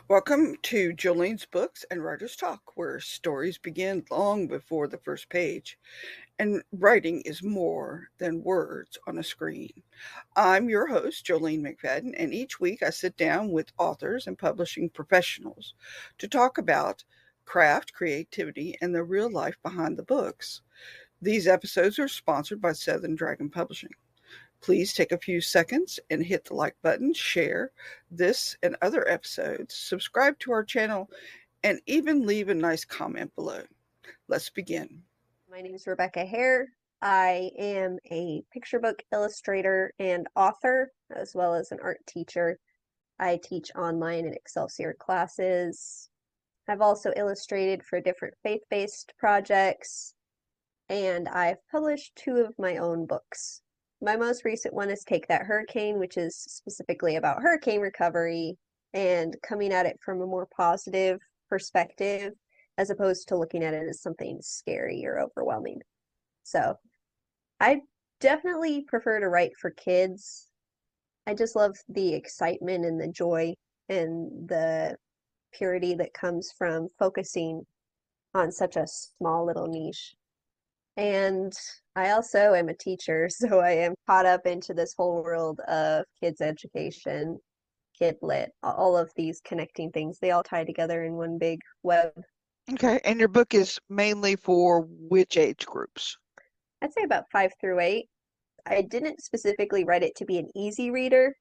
Welcome to Jolene's Books and Writers Talk, where stories begin long before the first page, and writing is more than words on a screen. I'm your host, Jolene McFadden, and each week I sit down with authors and publishing professionals to talk about craft, creativity, and the real life behind the books. These episodes are sponsored by Southern Dragon Publishing. Please take a few seconds and hit the like button, share this and other episodes, subscribe to our channel, and even leave a nice comment below. Let's begin. My name is Rebekah Hare. I am a picture book illustrator and author, as well as an art teacher. I teach online and Excelsior classes. I've also illustrated for different faith-based projects, and I've published 2 of my own books. My most recent one is Take That Hurricane, which is specifically about hurricane recovery and coming at it from a more positive perspective, as opposed to looking at it as something scary or overwhelming. So I definitely prefer to write for kids. I just love the excitement and the joy and the purity that comes from focusing on such a small little niche. And I also am a teacher, so I am caught up into this whole world of kids education, kid lit, all of these connecting things. They all tie together in one big web. Okay, and your book is mainly for which age groups? I'd say about 5 through 8. I didn't specifically write it to be an easy reader.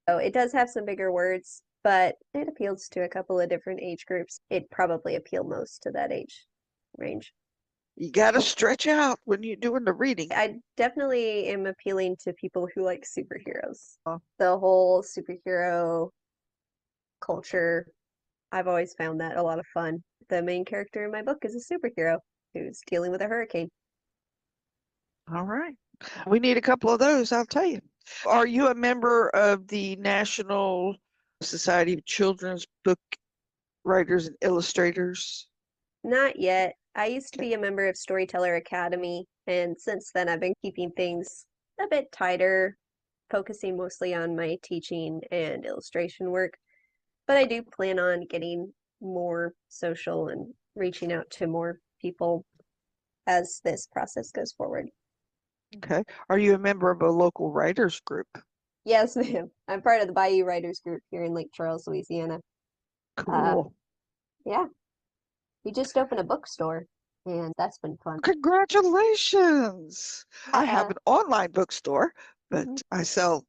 So it does have some bigger words, but it appeals to a couple of different age groups. It'd probably appeal most to that age range. You got to stretch out when you're doing the reading. I definitely am appealing to people who like superheroes. The whole superhero culture, I've always found that a lot of fun. The main character in my book is a superhero who's dealing with a hurricane. All right. We need a couple of those, I'll tell you. Are you a member of the National Society of Children's Book Writers and Illustrators? Not yet. I used to be a member of Storyteller Academy, and since then I've been keeping things a bit tighter, focusing mostly on my teaching and illustration work. But I do plan on getting more social and reaching out to more people as this process goes forward. Okay. Are you a member of a local writers group? Yes, ma'am. I'm part of the Bayou Writers Group here in Lake Charles, Louisiana. Cool. Yeah, we just opened a bookstore, and that's been fun. Congratulations. I have an online bookstore, but I sell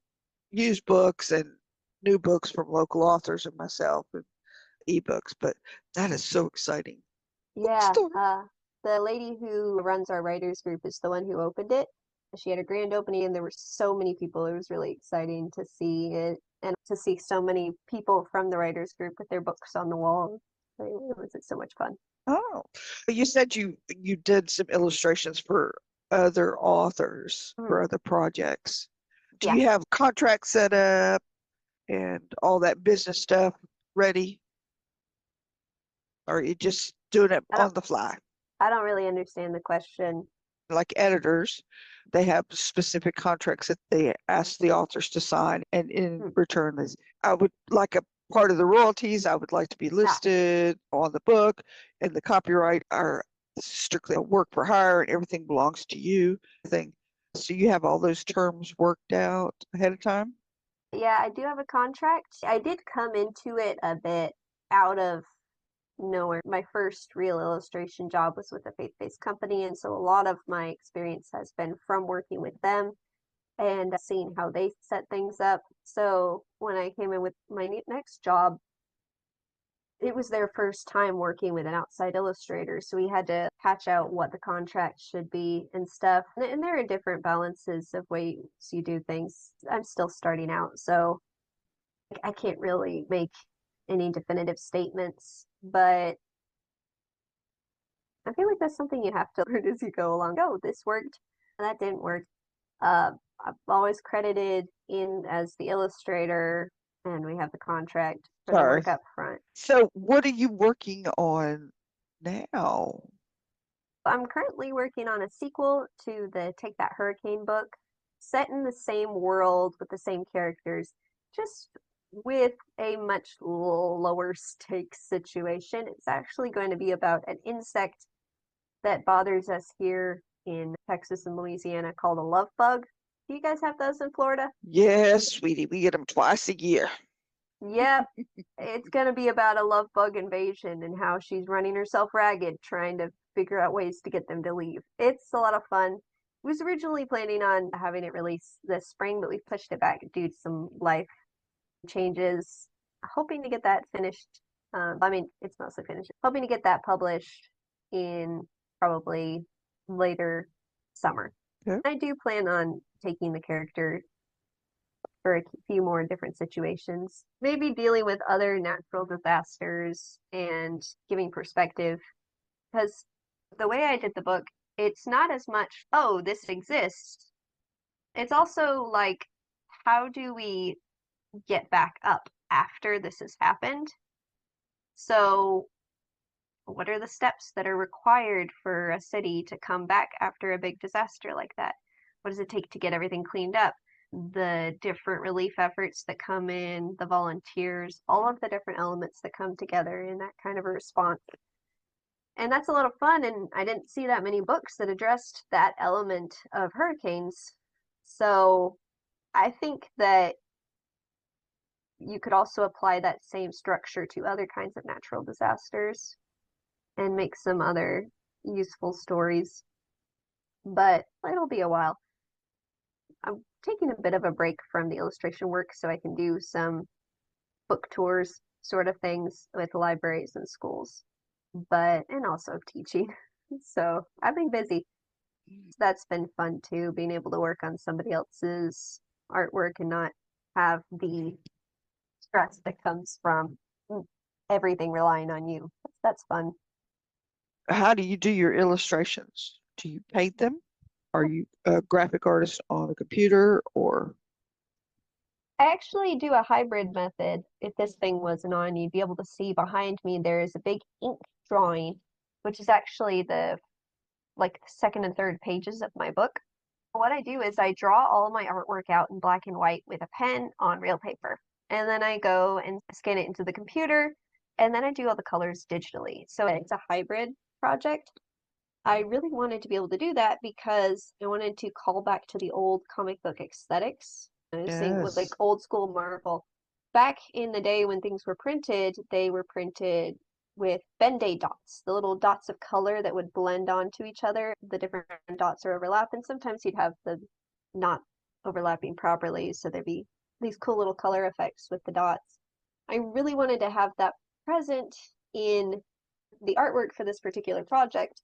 used books and new books from local authors and myself and ebooks, but that is so exciting. Yeah, Bookstore. the lady who runs our writers group is the one who opened it. She had a grand opening, and there were so many people. It was really exciting to see it and to see so many people from the writers group with their books on the wall. It was so much fun. Oh, you said you did some illustrations for other authors for other projects. Do Yeah. you have contracts set up and all that business stuff ready? Or are you just doing it on the fly? I don't really understand the question. Like editors, they have specific contracts that they ask the authors to sign, and in return, I would like a part of the royalties. I would like to be listed on the book, and the copyright are strictly a work for hire, and everything belongs to you. So you have all those terms worked out ahead of time? Yeah, I do have a contract. I did come into it a bit out of nowhere. My first real illustration job was with a faith-based company, and so a lot of my experience has been from working with them and seeing how they set things up. So when I came in with my next job, it was their first time working with an outside illustrator, so we had to hatch out what the contract should be and stuff. And there are different balances of ways you do things. I'm still starting out, so I can't really make any definitive statements, but I feel like that's something you have to learn as you go along. Oh, this worked, and that didn't work. I've always credited in as the illustrator, and we have the contract for the work up front. So what are you working on now? I'm currently working on a sequel to the Take That Hurricane book, set in the same world with the same characters, just with a much lower stakes situation. It's actually going to be about an insect that bothers us here in Texas and Louisiana called a love bug. Do you guys have those in Florida? Yes, sweetie, we get them twice a year. Yep. It's going to be about a love bug invasion and how she's running herself ragged trying to figure out ways to get them to leave. It's a lot of fun. I was originally planning on having it release this spring, but we pushed it back due to some life changes. Hoping to get that finished. I mean, it's mostly finished. Hoping to get that published in probably later summer. Okay. I do plan on taking the character for a few more different situations, maybe dealing with other natural disasters and giving perspective. Because the way I did the book, it's not as much, oh, this exists. It's also like, how do we get back up after this has happened? So, what are the steps that are required for a city to come back after a big disaster like that? What does it take to get everything cleaned up? The different relief efforts that come in, the volunteers, all of the different elements that come together in that kind of a response. And that's a lot of fun, and I didn't see that many books that addressed that element of hurricanes. So I think that you could also apply that same structure to other kinds of natural disasters and make some other useful stories. But it'll be a while. I'm taking a bit of a break from the illustration work so I can do some book tours sort of things with libraries and schools, and also teaching. So I've been busy. That's been fun too, being able to work on somebody else's artwork and not have the stress that comes from everything relying on you. That's fun. How do you do your illustrations? Do you paint them? Are you a graphic artist on a computer or? I actually do a hybrid method. If this thing wasn't on, you'd be able to see behind me there is a big ink drawing, which is actually the like second and third pages of my book. What I do is I draw all of my artwork out in black and white with a pen on real paper. And then I go and scan it into the computer, and then I do all the colors digitally. So it's a hybrid project. I really wanted to be able to do that because I wanted to call back to the old comic book aesthetics. I was seeing with like Yes. old school Marvel. Back in the day when things were printed, they were printed with Ben-Day dots, the little dots of color that would blend onto each other. The different dots are overlapped, and sometimes you'd have the not overlapping properly, so there'd be these cool little color effects with the dots. I really wanted to have that present in the artwork for this particular project.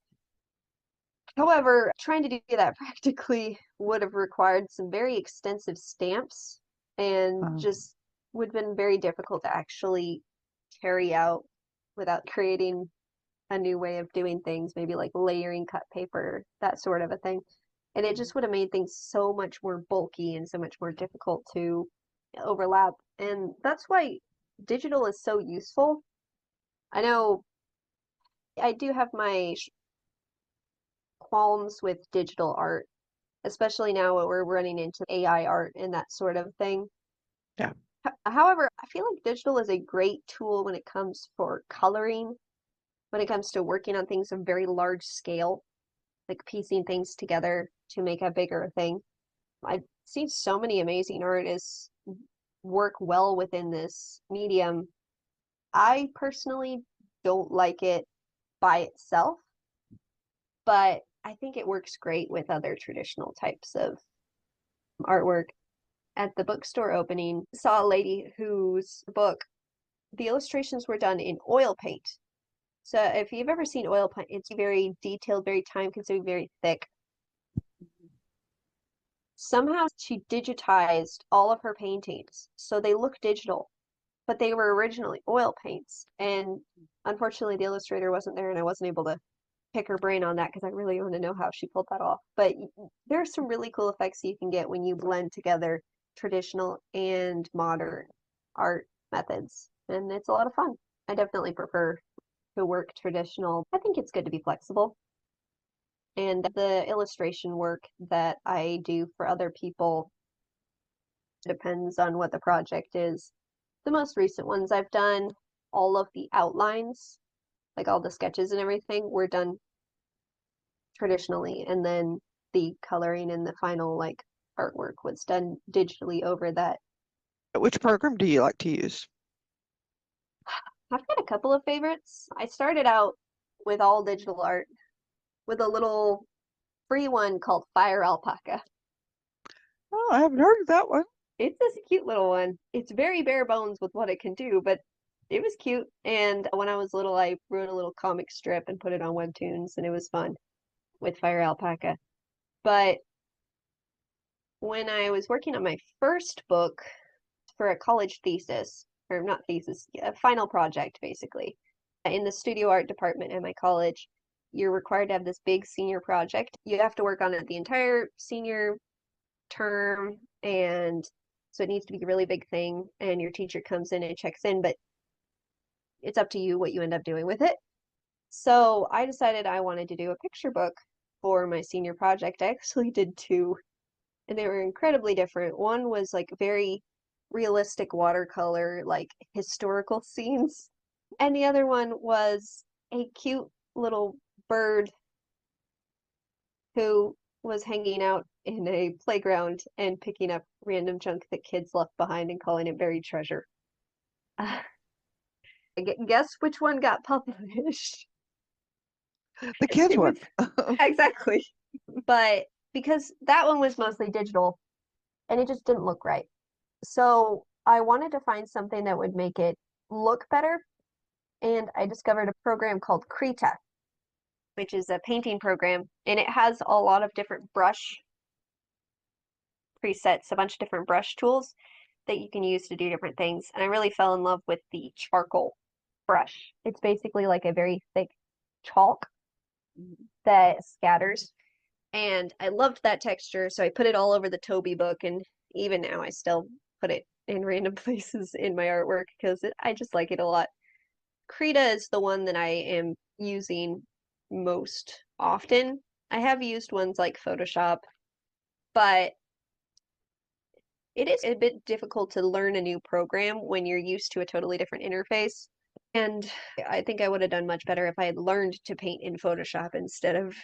However, trying to do that practically would have required some very extensive stamps and Um, just would have been very difficult to actually carry out without creating a new way of doing things, maybe like layering cut paper, that sort of a thing. And it just would have made things so much more bulky and so much more difficult to overlap. And that's why digital is so useful. I know I do have my qualms with digital art, especially now when we're running into AI art and that sort of thing. yeah. However, I feel like digital is a great tool when it comes for coloring, when it comes to working on things of very large scale, like piecing things together to make a bigger thing. I've seen so many amazing artists work well within this medium. I personally don't like it by itself, but I think it works great with other traditional types of artwork. At the bookstore opening, saw a lady whose book, the illustrations were done in oil paint. So if you've ever seen oil paint, it's very detailed, very time consuming, very thick. Somehow she digitized all of her paintings, so they look digital, but they were originally oil paints. And unfortunately, the illustrator wasn't there, and I wasn't able to pick her brain on that because I really want to know how she pulled that off. But there are some really cool effects you can get when you blend together traditional and modern art methods, and it's a lot of fun. I definitely prefer to work traditional. I think it's good to be flexible. And the illustration work that I do for other people depends on what the project is. the most recent ones. I've done all of the outlines, like all the sketches and everything were done traditionally, and then the coloring and the final like artwork was done digitally over that. Which program do you like to use? I've got a couple of favorites. I started out with all digital art with a little free one called Fire Alpaca. Oh, I haven't heard of that one. It's this cute little one. It's very bare bones with what it can do, but it was cute. And when I was little, I wrote a little comic strip and put it on Webtoons, and it was fun with Fire Alpaca. But when I was working on my first book for a college thesis, or not thesis, a final project, basically, in the studio art department at my college, you're required to have this big senior project. You have to work on it the entire senior term, and so it needs to be a really big thing, and your teacher comes in and checks in, but it's up to you what you end up doing with it. So I decided I wanted to do a picture book for my senior project. I actually did two, and they were incredibly different. One was like very realistic watercolor, like historical scenes, and the other one was a cute little bird who was hanging out in a playground and picking up random junk that kids left behind and calling it buried treasure. Uh, guess which one got published? The kids It was one. exactly, but because that one was mostly digital and it just didn't look right. So I wanted to find something that would make it look better, and I discovered a program called Krita, which is a painting program, and it has a lot of different brush presets, a bunch of different brush tools that you can use to do different things. And I really fell in love with the charcoal brush. It's basically like a very thick chalk that scatters. And I loved that texture, so I put it all over the Toby book, and even now I still put it in random places in my artwork because I just like it a lot. Krita is the one that I am using most often. I have used ones like Photoshop, but it is a bit difficult to learn a new program when you're used to a totally different interface. And I think I would have done much better if I had learned to paint in Photoshop instead of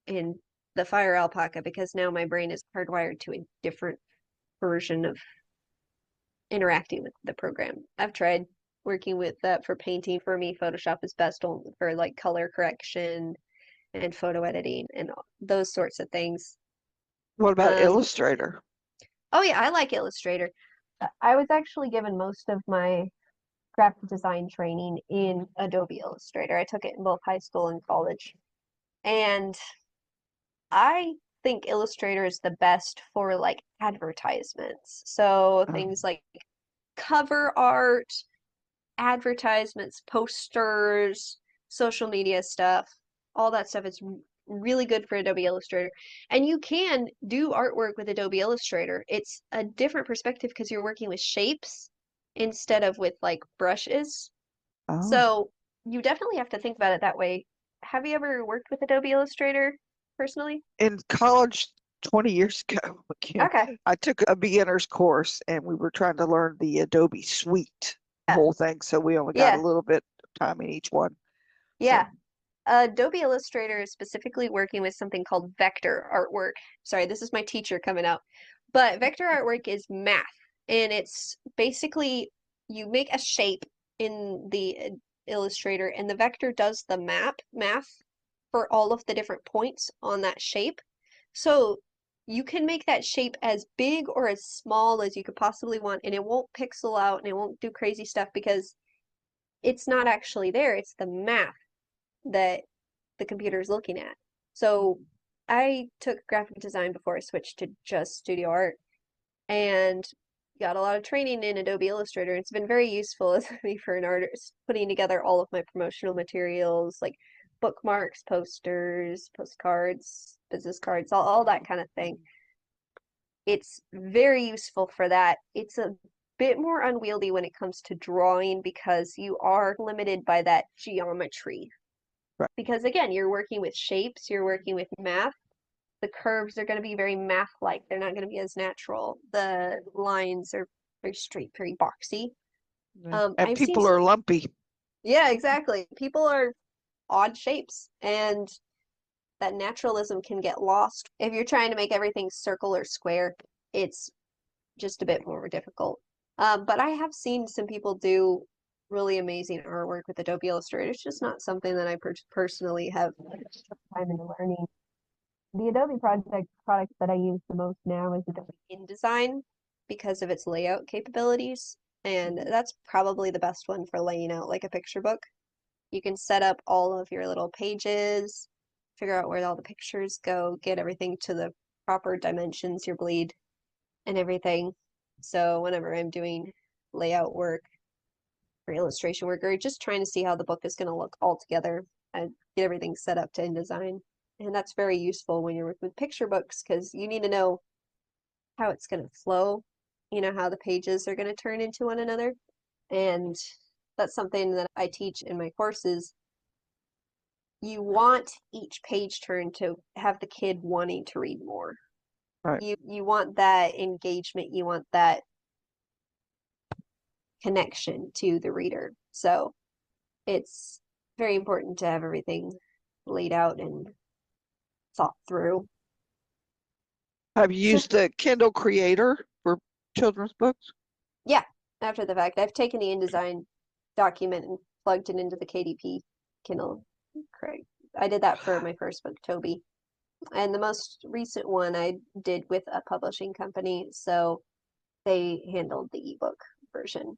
in the Fire Alpaca, because now my brain is hardwired to a different version of interacting with the program. I've tried working with that for painting. For me, Photoshop is best for like color correction and photo editing and those sorts of things. What about Um, Illustrator? oh yeah, I like Illustrator. I was actually given most of my graphic design training in Adobe Illustrator. I took it in both high school and college. And I think Illustrator is the best for like advertisements. So Um, things like cover art, advertisements, posters, social media stuff, all that stuff is really good for Adobe Illustrator. And you can do artwork with Adobe Illustrator. It's a different perspective because you're working with shapes instead of with like brushes. oh, So you definitely have to think about it that way. Have you ever worked with Adobe Illustrator personally? in college 20 years ago, Okay. I took a beginner's course and we were trying to learn the Adobe suite, the Yeah. whole thing. So we only got a Yeah. little bit of time in each one. So, Yeah. Adobe Illustrator is specifically working with something called vector artwork. Sorry, this is my teacher coming out. But vector artwork is math, and it's basically you make a shape in the Illustrator, and the vector does the math for all of the different points on that shape. So you can make that shape as big or as small as you could possibly want, and it won't pixel out and it won't do crazy stuff because it's not actually there. It's the math that the computer is looking at. So I took graphic design before I switched to just studio art and got a lot of training in Adobe Illustrator. It's been very useful as me for an artist, putting together all of my promotional materials like bookmarks, posters, postcards, business cards, all that kind of thing. It's very useful for that. It's a bit more unwieldy when it comes to drawing because you are limited by that geometry. right. Because again, you're working with shapes, you're working with math. The curves are going to be very math-like. They're not going to be as natural. The lines are very straight, very boxy. And I've seen, people are lumpy. yeah, exactly. People are odd shapes, and that naturalism can get lost. If you're trying to make everything circle or square, it's just a bit more difficult. But I have seen some people do really amazing artwork with Adobe Illustrator. It's just not something that I personally have time into learning. The Adobe product that I use the most now is Adobe InDesign because of its layout capabilities. And that's probably the best one for laying out like a picture book. You can set up all of your little pages, figure out where all the pictures go, get everything to the proper dimensions, your bleed, and everything. So whenever I'm doing layout work or illustration work, or just trying to see how the book is going to look all together, I get everything set up to InDesign. And that's very useful when you're working with picture books because you need to know how it's going to flow, how the pages are going to turn into one another. And that's something that I teach in my courses. You want each page turn to have the kid wanting to read more. Right. You want that engagement, you want that connection to the reader. So it's very important to have everything laid out and thought through. Have you used the Kindle Creator for children's books? Yeah, after the fact, I've taken the InDesign document and plugged it into the KDP Kindle. Correct. I did that for my first book, Toby. And the most recent one I did with a publishing company, so they handled the ebook version.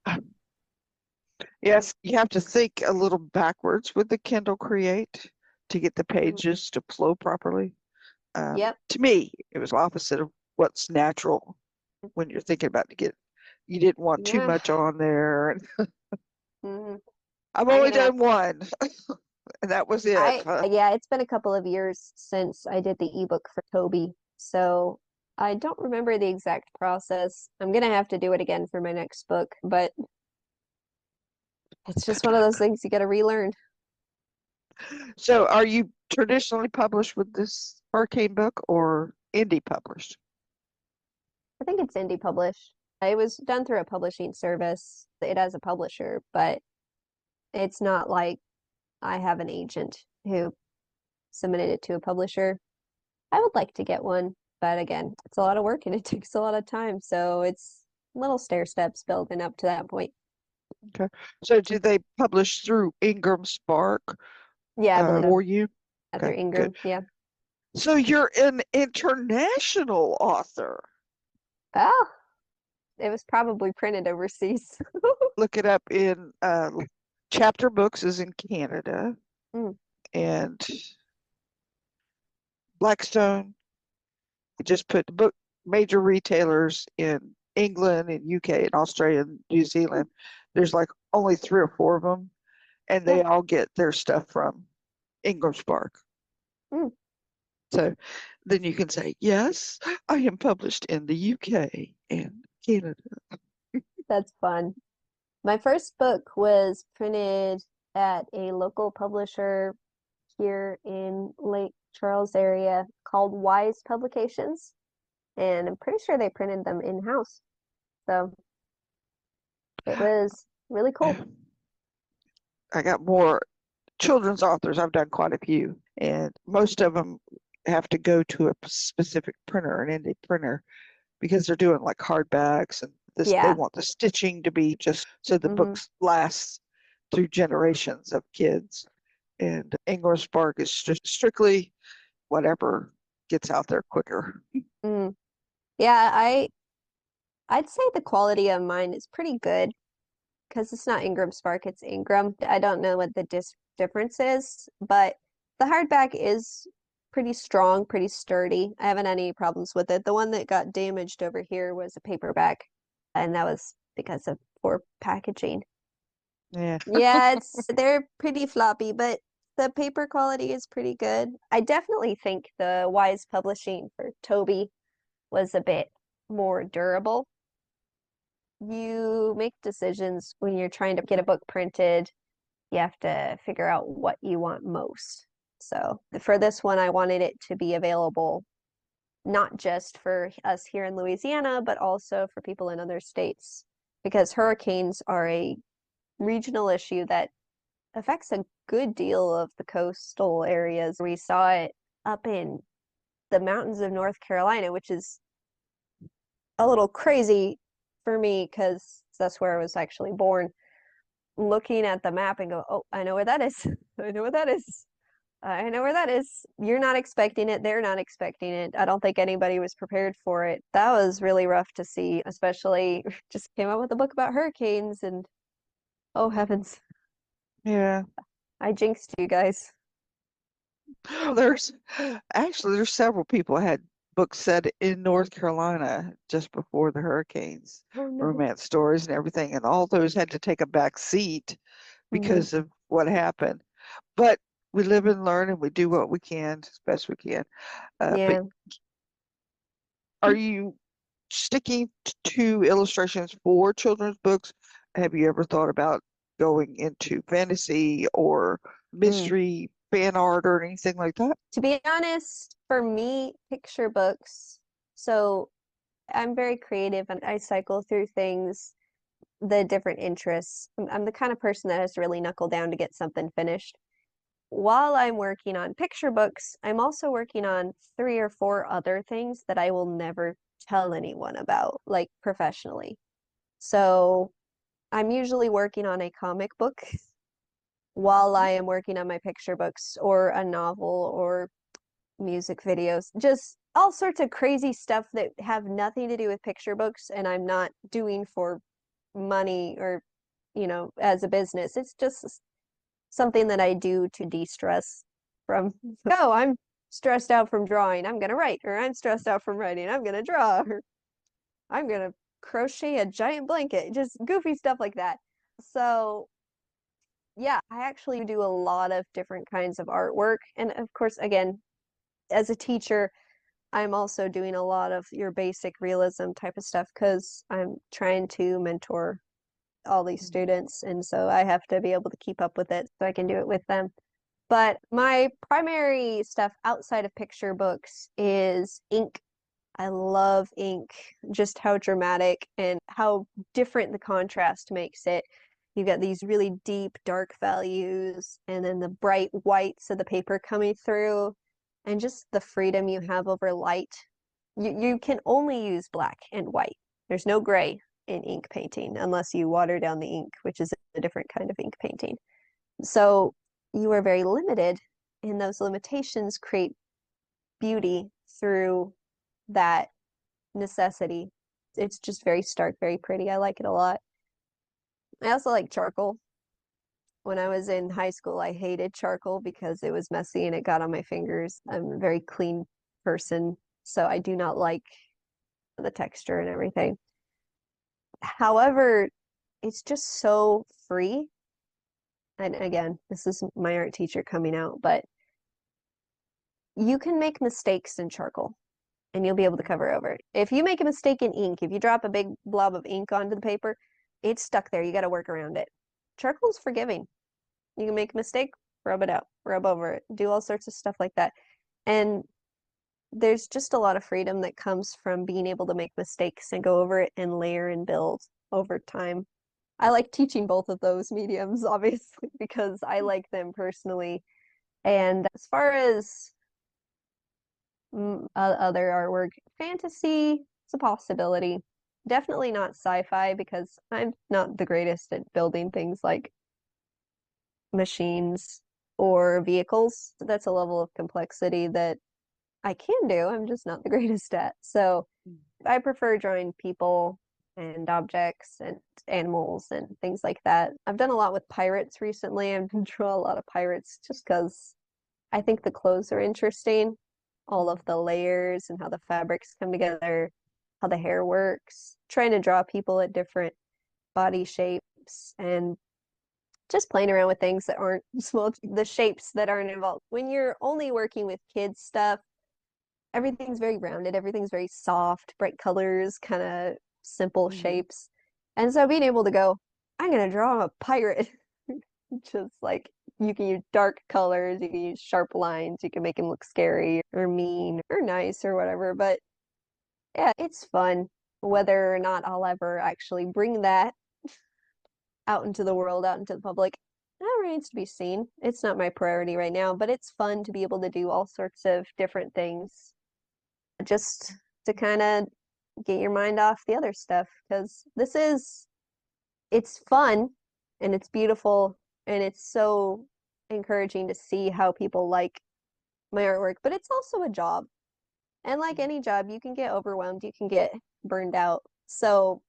Yes, you have to think a little backwards with the Kindle Create to get the Mhm. pages to flow properly. Yep. To me, it was opposite of what's natural when you're thinking about you didn't want too Yeah. much on there. hmm I've I'm only gonna have done one, and that was it. yeah, it's been a couple of years since I did the ebook for Toby, so I don't remember the exact process. I'm gonna have to do it again for my next book, but it's just one of those things you gotta relearn. So, are you traditionally published with this hurricane book or indie published? I think it's indie published. It was done through a publishing service. It has a publisher, but it's not like I have an agent who submitted it to a publisher. I would like to get one, but again, it's a lot of work and it takes a lot of time. So it's little stair steps building up to that point. Okay. So, do they publish through Ingram Spark Yeah, I believe for you? through Okay, good. Ingram. Yeah. So, you're an international author. Oh, it was probably printed overseas. Look it up in Chapter Books is in Canada, Mm, and Blackstone just put the book major retailers in England and UK and Australia and New Zealand. There's like only 3 or 4 of them, and yeah. they all get their stuff from Ingram Spark. Mm, So then you can say, yes, I am published in the UK and Canada. that's fun. My first book was printed at a local publisher here in Lake Charles area called Wise Publications, and I'm pretty sure they printed them in-house. So it was really cool. I got more children's authors. I've done quite a few, and most of them have to go to a specific printer, an indie printer, because they're doing like hardbacks and this. They Yeah. want the stitching to be just so the hmm books last through generations of kids. And Ingram Spark is just strictly whatever gets out there quicker. Mm. Yeah, I'd say the quality of mine is pretty good because it's not Ingram Spark, it's Ingram. I don't know what the difference is, but the hardback is pretty strong, pretty sturdy. I haven't had any problems with it. The one that got damaged over here was a paperback, and that was because of poor packaging. Yeah. Yeah, they're pretty floppy, but the paper quality is pretty good. I definitely think the Wise Publishing for Toby was a bit more durable. You make decisions when you're trying to get a book printed. You have to figure out what you want most. So for this one, I wanted it to be available not just for us here in Louisiana, but also for people in other states because hurricanes are a regional issue that affects a good deal of the coastal areas. We saw it up in the mountains of North Carolina, which is a little crazy for me because that's where I was actually born. Looking at the map and go, oh, I know where that is. I know where that is. I know where that is. You're not expecting it. They're not expecting it. I don't think anybody was prepared for it. That was really rough to see, especially just came out with a book about hurricanes and oh heavens, Yeah. I jinxed you guys. There's there's several people had books set in North Carolina just before the hurricanes, Oh no. romance stories and everything, and all those had to take a back seat Hmm. because of what happened. But we live and learn and we do what we can as best we can. But Yeah. are you sticking to illustrations for children's books? Have you ever thought about going into fantasy or Mm. mystery, fan art, or anything like that? To be honest, for me, picture books. So I'm very creative and I cycle through things, the different interests. I'm the kind of person that has to really knuckle down to get something finished. While I'm working on picture books, I'm also working on 3 or 4 other things that I will never tell anyone about, like professionally. So I'm usually working on a comic book while I am working on my picture books or a novel or music videos, just all sorts of crazy stuff that have nothing to do with picture books and I'm not doing for money or, as a business. It's just something that I do to de-stress from, oh, I'm stressed out from drawing, I'm gonna write, or I'm stressed out from writing, I'm gonna draw, or I'm gonna crochet a giant blanket, just goofy stuff like that. So yeah, I actually do a lot of different kinds of artwork. And of course, again, as a teacher, I'm also doing a lot of your basic realism type of stuff because I'm trying to mentor all these students. And so I have to be able to keep up with it so I can do it with them. But my primary stuff outside of picture books is ink. I love ink, just how dramatic and how different the contrast makes it. You've got these really deep, dark values, and then the bright whites of the paper coming through, and just the freedom you have over light. You can only use black and white. There's no gray in ink painting unless you water down the ink, which is a different kind of ink painting. So you are very limited, and those limitations create beauty through that necessity. It's just very stark, very pretty. I like it a lot. I also like charcoal. When I was in high school, I hated charcoal because it was messy and it got on my fingers. I'm a very clean person, so I do not like the texture and everything. However, it's just so free. And again, this is my art teacher coming out, but you can make mistakes in charcoal and you'll be able to cover over it. If you make a mistake in ink, if you drop a big blob of ink onto the paper, it's stuck there. You got to work around it. Charcoal's forgiving. You can make a mistake, rub it out, rub over it, do all sorts of stuff like that. And there's just a lot of freedom that comes from being able to make mistakes and go over it and layer and build over time. I like teaching both of those mediums, obviously, because I like them personally. And as far as other artwork, fantasy is a possibility. Definitely not sci-fi because I'm not the greatest at building things like machines or vehicles. That's a level of complexity that I can do. I'm just not the greatest at. So I prefer drawing people and objects and animals and things like that. I've done a lot with pirates recently. I've drawn a lot of pirates just because I think the clothes are interesting, all of the layers and how the fabrics come together, how the hair works, trying to draw people at different body shapes and just playing around with things that aren't small, the shapes that aren't involved. When you're only working with kids stuff, everything's very rounded, everything's very soft, bright colors, kind of simple Mhm. shapes. And so being able to go, I'm gonna draw a pirate, just like you can use dark colors, you can use sharp lines, you can make him look scary or mean or nice or whatever. But yeah, it's fun. Whether or not I'll ever actually bring that out into the world, out into the public. That remains to be seen. It's not my priority right now, but it's fun to be able to do all sorts of different things just to kind of get your mind off the other stuff because it's fun and it's beautiful and it's so encouraging to see how people like my artwork, but it's also a job. And like any job, you can get overwhelmed, you can get burned out. So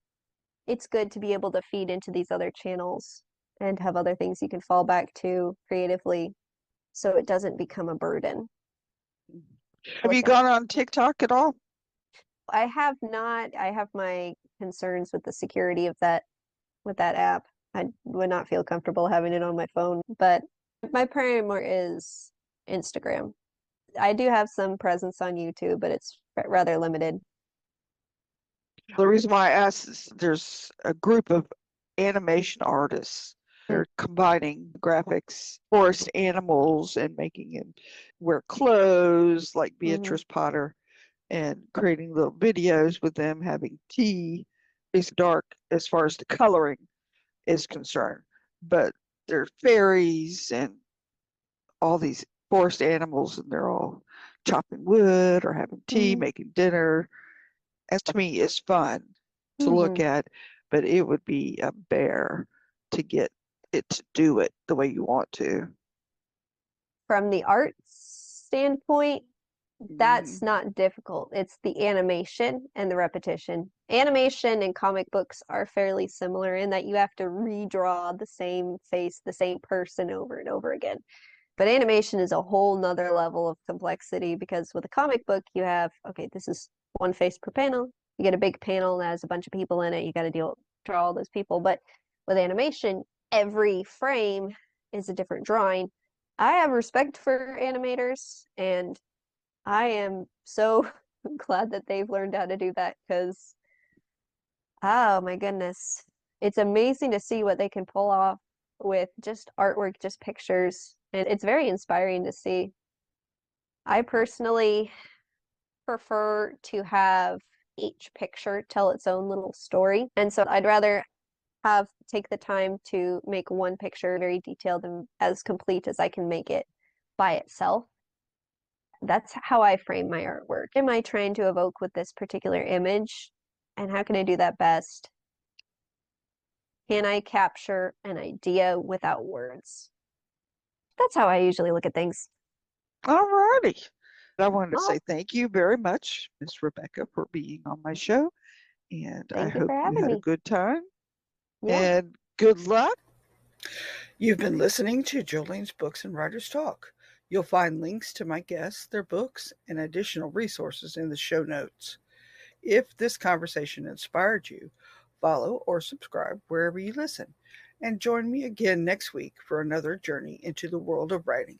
it's good to be able to feed into these other channels and have other things you can fall back to creatively so it doesn't become a burden. Have you gone on TikTok at all? I have not. I have my concerns with the security of that with that app. I would not feel comfortable having it on my phone, but my primary is Instagram. I do have some presence on YouTube, but it's rather limited. The reason why I asked is there's a group of animation artists. They're combining graphics, forest animals, and making them wear clothes like Beatrice Potter and creating little videos with them having tea. It's dark as far as the coloring is concerned, but they're fairies and all these forest animals, and they're all chopping wood or having tea, making dinner. And to me, it's fun to look at, but it would be a bear to get it to do it the way you want to. From the art standpoint, that's not difficult. It's the animation and the repetition. Animation and comic books are fairly similar in that you have to redraw the same face, the same person over and over again. But animation is a whole nother level of complexity because with a comic book, you have, okay, this is one face per panel. You get a big panel that has a bunch of people in it. You got to draw all those people. But with animation, every frame is a different drawing. I have respect for animators, and I am so glad that they've learned how to do that because, oh my goodness, it's amazing to see what they can pull off with just artwork, just pictures. And it's very inspiring to see. I personally prefer to have each picture tell its own little story. And so I'd rather take the time to make one picture very detailed and as complete as I can make it by itself. That's how I frame my artwork. Am I trying to evoke with this particular image? And how can I do that best? Can I capture an idea without words? That's how I usually look at things. All righty. I wanted to say thank you very much, Miss Rebekah, for being on my show. And I Thank you hope for you having had a me. good time. Yeah. And good luck. You've been listening to Jolene's Books and Writers Talk. You'll find links to my guests, their books, and additional resources in the show notes. If this conversation inspired you, follow or subscribe wherever you listen. And join me again next week for another journey into the world of writing.